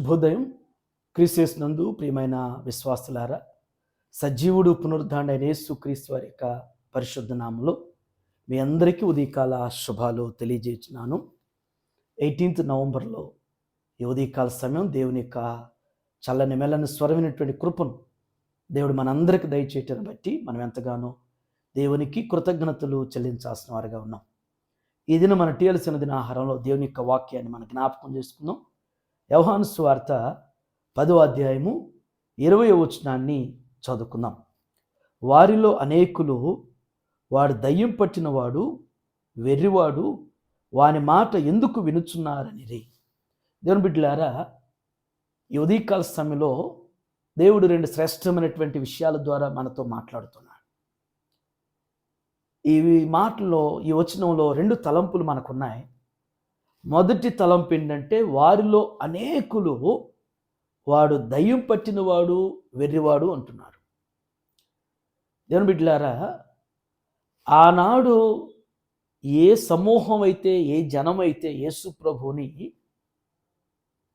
శుభోదయం. క్రీస్తు ప్రియమైన విశ్వాసులారా, సజీవుడు పునరుద్ధారణ అయిన యేసుక్రీస్తు వారి యొక్క పరిశుద్ధ నామములో మీ అందరికీ ఉదయకాల శుభాలు తెలియజేస్తున్నాను. 18th నవంబర్లో ఈ ఉదయకాల సమయం దేవుని యొక్క చల్లని మెల్లని స్వరమైనటువంటి కృపను దేవుడు మనందరికీ దయచేయటాన్ని బట్టి మనం ఎంతగానో దేవునికి కృతజ్ఞతలు చెల్లించాల్సిన వారిగా ఉన్నాం. ఈ దినం మన టీఎల్సిన దిన ఆహారంలో దేవుని యొక్క వాక్యాన్ని మనం జ్ఞాపకం చేసుకుందాం. యోహాను సువార్త 10వ అధ్యాయము 20వ వచనాన్ని చదువుకుందాం. వారిలో అనేకులు వాడు దయ్యం పట్టినవాడు, వెర్రివాడు, వాని మాట ఎందుకు వినుచున్నారనిరి. దేవుని బిడ్డలారా, ఈ ఉదయకాల సమయంలో దేవుడు 2 శ్రేష్టమైనటువంటి విషయాల ద్వారా మనతో మాట్లాడుతున్నాడు. ఈ మాటలో, ఈ వచనంలో 2 తలంపులు మనకున్నాయి. మొదటి తలంపు ఏంటంటే, వారిలో అనేకులు వాడు దయ్యం పట్టినవాడు, వెర్రివాడు అంటున్నారు. దేవుని బిడ్డలారా, ఆనాడు ఏ సమూహం అయితే, ఏ జనం అయితే యేసు ప్రభువుని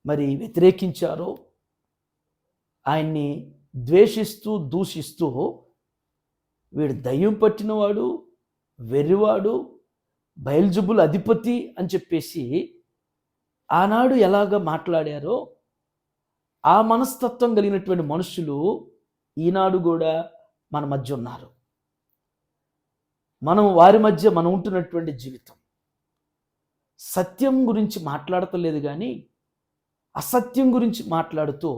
మరి వ్యతిరేకించారో, ఆయన్ని ద్వేషిస్తూ దూషిస్తూ వీడు దయ్యం పట్టినవాడు, వెర్రివాడు, బయల్జబుల్ అధిపతి అని చెప్పేసి ఆనాడు ఎలాగ మాట్లాడారో, ఆ మనస్తత్వం కలిగినటువంటి మనుషులు ఈనాడు కూడా మన మధ్య ఉన్నారు. మనం వారి మధ్య మనం ఉంటున్నటువంటి జీవితం సత్యం గురించి మాట్లాడతలేదు, కానీ అసత్యం గురించి మాట్లాడుతూ,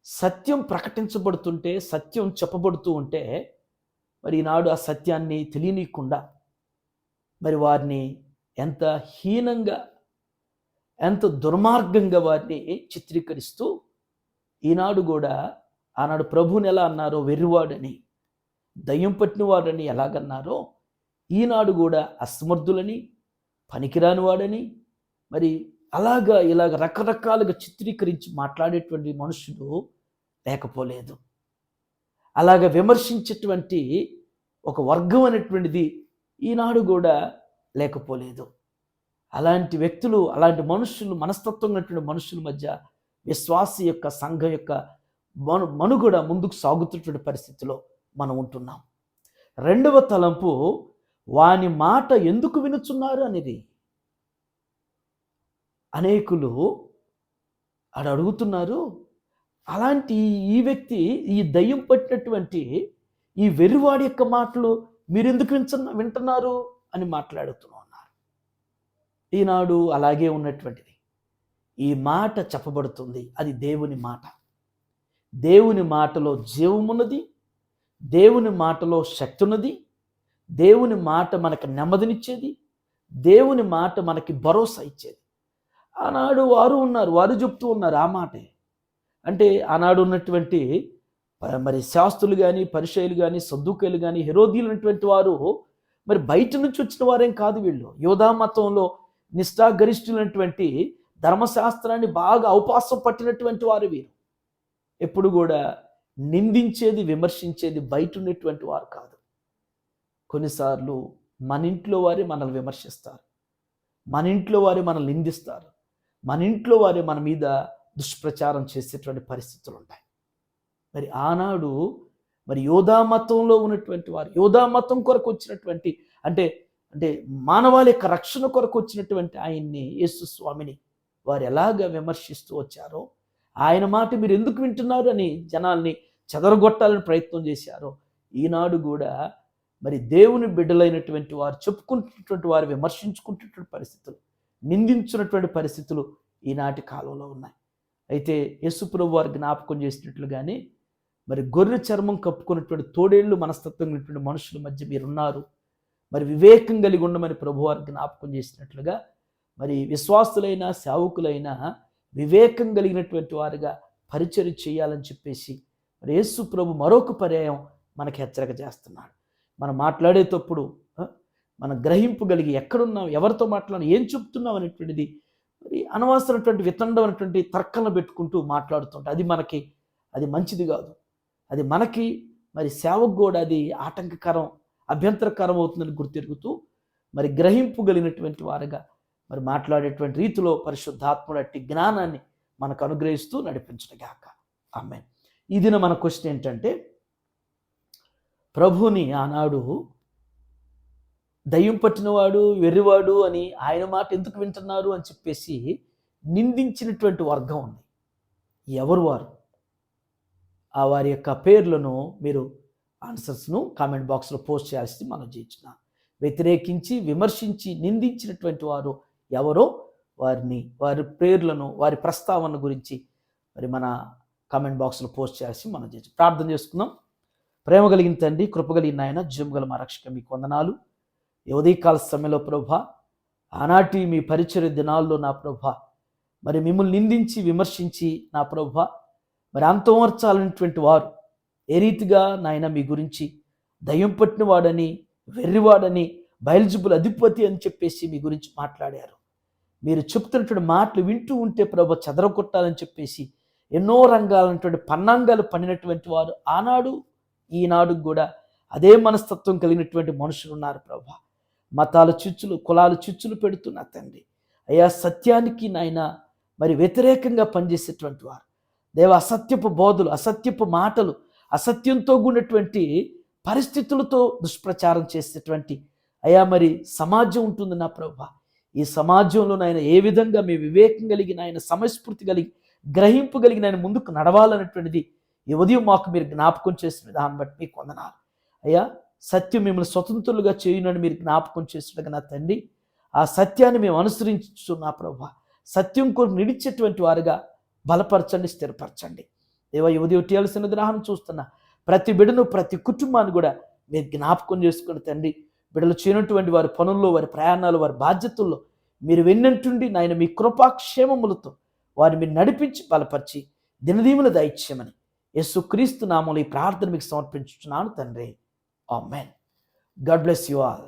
సత్యం ప్రకటించబడుతుంటే, సత్యం చెప్పబడుతూ ఉంటే, మరి ఈనాడు ఆ సత్యాన్ని తెలియనీయకుండా మరి వారిని ఎంత హీనంగా, ఎంత దుర్మార్గంగా వారిని చిత్రీకరిస్తూ, ఈనాడు కూడా ఆనాడు ప్రభువుని ఎలా అన్నారో వెర్రివాడని, దయ్యం పట్టినవాడని ఎలాగన్నారో, ఈనాడు కూడా అసమర్థులని, పనికిరాని వాడని, మరి ఇలాగ రకరకాలుగా చిత్రీకరించి మాట్లాడేటువంటి మనుషులు లేకపోలేదు. అలాగ విమర్శించేటువంటి ఒక వర్గం అనేటువంటిది ఈనాడు కూడా లేకపోలేదు. అలాంటి వ్యక్తులు, అలాంటి మనుషులు, మనస్తత్వం ఉన్నటువంటి మనుషుల మధ్య విశ్వాస యొక్క సంఘం యొక్క మనుగడ ముందుకు సాగుతున్నటువంటి పరిస్థితిలో మనం ఉంటున్నాం. 2వ తలంపు, వాని మాట ఎందుకు వినుచున్నారు అనేది. అనేకులు అడుగుతున్నారు, అలాంటి ఈ వ్యక్తి, ఈ దయ్యం పట్టినటువంటి ఈ వెర్రివాడి యొక్క మాటలు మీరెందుకు వింటున్నారు అని మాట్లాడుతూ ఉన్నారు. ఈనాడు అలాగే ఉన్నటువంటిది. ఈ మాట చెప్పబడుతుంది, అది దేవుని మాట. దేవుని మాటలో జీవమున్నది, దేవుని మాటలో శక్తి ఉన్నది, దేవుని మాట మనకు నెమ్మదినిచ్చేది, దేవుని మాట మనకి భరోసా ఇచ్చేది. ఆనాడు వారు చెప్తూ ఉన్నారు ఆ మాటే. అంటే ఆనాడు ఉన్నటువంటి మరి శాస్త్రులు కానీ, పరిసయ్యులు కానీ, సద్దూకయ్యులు కానీ, హెరోదీయులు ఉన్నటువంటి వారు మరి బయట నుంచి వచ్చిన వారేం కాదు. వీళ్ళు యోధా మతంలో నిష్ఠాగరిష్ఠులైనటువంటి ధర్మశాస్త్రాన్ని బాగా అవపాసం పట్టినటువంటి వారు వీరు. ఎప్పుడు కూడా నిందించేది, విమర్శించేది బయట ఉన్నటువంటి వారు కాదు. కొన్నిసార్లు మన ఇంట్లో వారే మనల్ని విమర్శిస్తారు, మన ఇంట్లో వారే మనల్ని నిందిస్తారు, మన ఇంట్లో వారే మన మీద దుష్ప్రచారం చేసేటువంటి పరిస్థితులు ఉంటాయి. మరి ఆనాడు మరి యోధా మతంలో ఉన్నటువంటి వారు, యోధా మతం కొరకు వచ్చినటువంటి, అంటే మానవాళి యొక్క రక్షణ కొరకు వచ్చినటువంటి ఆయన్ని, యేసు స్వామిని వారు ఎలాగ విమర్శిస్తూ వచ్చారో, ఆయన మాట మీరు ఎందుకు వింటున్నారు అని జనాల్ని చెదరగొట్టాలని ప్రయత్నం చేశారో, ఈనాడు కూడా మరి దేవుని బిడ్డలైనటువంటి వారు చెప్పుకుంటున్నటువంటి వారు విమర్శించుకుంటున్నటువంటి పరిస్థితులు, నిందించినటువంటి పరిస్థితులు ఈనాటి కాలంలో ఉన్నాయి. అయితే యేసుప్రభు వారు జ్ఞాపకం చేసినట్లుగానే మరి గొర్రె చర్మం కప్పుకున్నటువంటి తోడేళ్ళు మనస్తత్వం ఉన్నటువంటి మనుషుల మధ్య మీరున్నారు. మరి వివేకం కలిగి ఉండమని ప్రభువారు జ్ఞాపకం చేసినట్లుగా మరి విశ్వాసులైన సేవకులైన వివేకం కలిగినటువంటి వారుగా పరిచర్య చేయాలని చెప్పేసి మరి యేసు ప్రభు మరొక పర్యాయం మనకి హెచ్చరిక చేస్తున్నాడు. మనం మాట్లాడేటప్పుడు మన గ్రహింపు కలిగి ఎక్కడున్నాం, ఎవరితో మాట్లాడినా, ఏం చెప్తున్నాం అనేటువంటిది మరి అనవసరమైనటువంటి వితండమైనటువంటి తర్కలను పెట్టుకుంటూ మాట్లాడుతుంటే అది మంచిది కాదు. అది మనకి మరి సేవకు కూడా అది ఆటంకకరం, అభ్యంతరకరం అవుతుందని గుర్తెరుగుతూ మరి గ్రహింపు కలిగినటువంటి వారుగా మరి మాట్లాడేటువంటి రీతిలో పరిశుద్ధాత్ముడు అట్టి జ్ఞానాన్ని మనకు అనుగ్రహిస్తూ నడిపించుగాక. ఆమేన్. ఈ దిన మన క్వశ్చన్ ఏంటంటే, ప్రభుని ఆనాడు దయ్యం పట్టినవాడు, వెర్రివాడు అని ఆయన మాట ఎందుకు వింటున్నారు అని చెప్పేసి నిందించినటువంటి వర్గం ఉంది. ఎవరు వారు? ఆ వారి యొక్క పేర్లను మీరు ఆన్సర్స్ను కామెంట్ బాక్స్లో పోస్ట్ చేయాల్సి మనం చేయించిన. వ్యతిరేకించి, విమర్శించి, నిందించినటువంటి వారు ఎవరో వారి పేర్లను, వారి ప్రస్తావన గురించి మరి మన కామెంట్ బాక్స్లో పోస్ట్ చేయాల్సి మనం చేసి ప్రార్థన చేసుకుందాం. ప్రేమ కలిగిన తండ్రి, కృప కలిగిన ఆయన, జీవం గల మా రక్షక, మీకు వందనాలు. ఈ ఉదయకాల సమయంలో ప్రభా, ఆనాటి మీ పరిచర్య దినాల్లో నా ప్రభా, మరి మిమ్మల్ని నిందించి, విమర్శించి నా ప్రభా, మరి అంతమర్చాలనేటువంటి వారు ఏ రీతిగా నాయన మీ గురించి దయ్యం పట్టిన వాడని, వెర్రివాడని, బయల్జబుల్ అధిపతి అని చెప్పేసి మీ గురించి మాట్లాడారు. మీరు చెప్తున్నటువంటి మాటలు వింటూ ఉంటే ప్రభా చెదరగొట్టాలని చెప్పేసి ఎన్నో రంగాలైనటువంటి పన్నాంగాలు పడినటువంటి వారు ఆనాడు ఈనాడు కూడా అదే మనస్తత్వం కలిగినటువంటి మనుషులు ఉన్నారు ప్రభా. మతాల చిచ్చులు, కులాల చిచ్చులు పెడుతున్నా తండ్రి అయ్యా, సత్యానికి నాయన మరి వ్యతిరేకంగా పనిచేసేటువంటి వారు దేవ, అసత్యపు బోధలు, అసత్యపు మాటలు, అసత్యంతో కూడినటువంటి పరిస్థితులతో దుష్ప్రచారం చేసేటువంటి అయ్యా మరి సమాజం ఉంటుంది నా ప్రభా. ఈ సమాజంలో నాయన ఏ విధంగా మీ వివేకం కలిగిన ఆయన, సమస్ఫూర్తి కలిగి, గ్రహింపు కలిగిన ఆయన ముందుకు నడవాలన్నటువంటిది ఈ ఉదయం మాకు మీరు జ్ఞాపకం చేసిన దాన్ని బట్టి మీకు వందనాలు అయ్యా. సత్యం మిమ్మల్ని స్వతంత్రులుగా చేయునని మీరు జ్ఞాపకం చేస్తుండగా నా తండ్రి, ఆ సత్యాన్ని మేము అనుసరించున్నా ప్రభా. సత్యం కొరకు నిలిచేటువంటి వారుగా బలపరచండి, స్థిరపరచండి దేవా. ఈ ఉదయం చేయాల్సిన గ్రహణం చూస్తున్న ప్రతి బిడ్డను, ప్రతి కుటుంబాన్ని కూడా మీరు జ్ఞాపకం చేసుకుని తండ్రి, బిడ్డలు చేయనటువంటి వారి పనుల్లో, వారి ప్రయాణాలు, వారి బాధ్యతల్లో మీరు వెన్నంటుండి నాయన మీ కృపాక్షేమములతో వారిని మీరు నడిపించి బలపరిచి దినదీవులు దయచేయమని యేసుక్రీస్తు నామములో ఈ ప్రార్థన మీకు సమర్పించుచున్నాను తండ్రి. ఆమేన్. God bless you all.